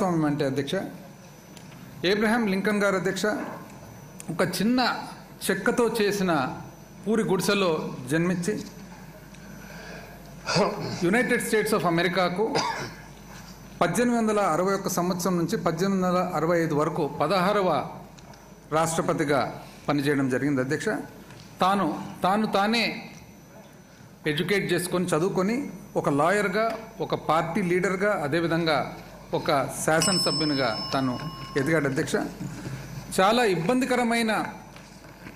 అంటే అధ్యక్ష Abraham Lincoln గారు అధ్యక్ష ఒక చిన్న చెక్కతో చేసిన పూరి గుడిసెలో జన్మించి యునైటెడ్ స్టేట్స్ ఆఫ్ అమెరికాకు 1861 సంవత్సరం నుంచి 1865 వరకు 16వ రాష్ట్రపతిగా పనిచేయడం జరిగింది అధ్యక్ష. తానే ఎడ్యుకేట్ చేసుకొని చదువుకొని ఒక లాయర్గా, ఒక పార్టీ లీడర్గా, అదేవిధంగా ఒక శాసనసభ్యునిగా తాను ఎదిగాడు అధ్యక్ష. చాలా ఇబ్బందికరమైన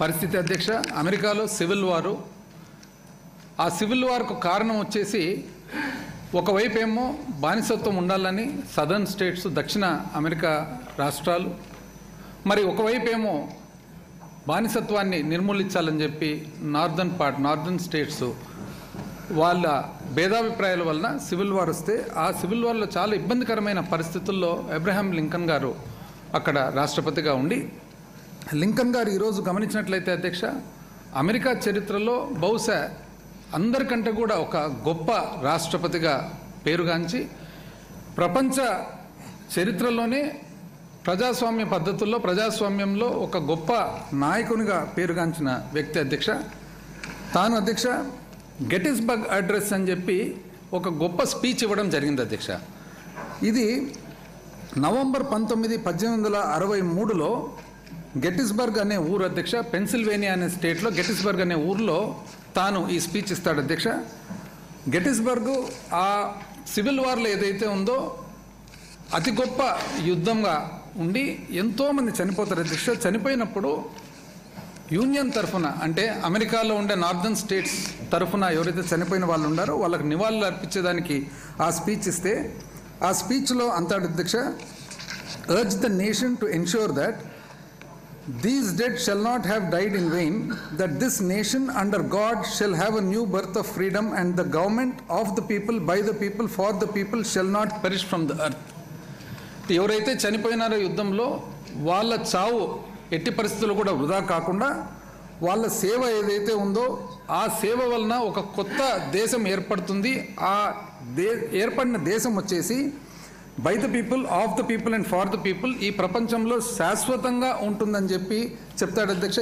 పరిస్థితి అధ్యక్ష. అమెరికాలో సివిల్ వారు, ఆ సివిల్ వార్కు కారణం వచ్చేసి ఒకవైపు ఏమో బానిసత్వం ఉండాలని సదర్న్ స్టేట్స్, దక్షిణ అమెరికా రాష్ట్రాలు, మరి ఒకవైపు ఏమో బానిసత్వాన్ని నిర్మూలించాలని చెప్పి నార్దర్న్ స్టేట్స్ వాళ్ళ భేదాభిప్రాయాల వలన సివిల్ వార్ వస్తే, ఆ సివిల్ వార్లో చాలా ఇబ్బందికరమైన పరిస్థితుల్లో అబ్రహాం లింకన్ గారు అక్కడ రాష్ట్రపతిగా ఉండి, లింకన్ గారు ఈరోజు గమనించినట్లయితే అధ్యక్ష అమెరికా చరిత్రలో బహుశా అందరికంటే కూడా ఒక గొప్ప రాష్ట్రపతిగా పేరుగాంచి ప్రపంచ చరిత్రలోనే ప్రజాస్వామ్య పద్ధతుల్లో, ప్రజాస్వామ్యంలో ఒక గొప్ప నాయకునిగా పేరుగాంచిన వ్యక్తి అధ్యక్ష. తాను అధ్యక్ష గెటిస్బర్గ్ అడ్రస్ అని చెప్పి ఒక గొప్ప స్పీచ్ ఇవ్వడం జరిగింది అధ్యక్ష. ఇది నవంబర్ 19, 1863లో గెటిస్బర్గ్ అనే ఊరు అధ్యక్ష, పెన్సిల్వేనియా అనే స్టేట్లో గెటిస్బర్గ్ అనే ఊరిలో తాను ఈ స్పీచ్ ఇస్తాడు అధ్యక్ష. గెటిస్బర్గ్ ఆ సివిల్ వార్లో ఏదైతే ఉందో అతి గొప్ప యుద్ధంగా ఉండి ఎంతోమంది చనిపోతారు అధ్యక్ష. చనిపోయినప్పుడు యూనియన్ తరఫున, అంటే అమెరికాలో ఉండే నార్దర్న్ స్టేట్స్ తరఫున ఎవరైతే చనిపోయిన వాళ్ళు ఉన్నారో వాళ్ళకి నివాళులు అర్పించేదానికి ఆ స్పీచ్ ఇస్తే, ఆ స్పీచ్లో అంటాడు అధ్యక్ష, urge the nation to ensure that these dead shall not have died in vain, that this nation under God shall have a new birth of freedom, and the government of the people, by the people, for the people shall not perish from the earth. ఎవరైతే చనిపోయినారో యుద్ధంలో వాళ్ళ చావు ఎట్టి పరిస్థితుల్లో కూడా వృధా కాకుండా వాళ్ళ సేవ ఏదైతే ఉందో ఆ సేవ వలన ఒక కొత్త దేశం ఏర్పడుతుంది. ఆ ఏర్పడిన దేశం వచ్చేసి by the people, of the people and for the people ఈ ప్రపంచంలో శాశ్వతంగా ఉంటుందని చెప్పి చెప్తాడు అధ్యక్ష.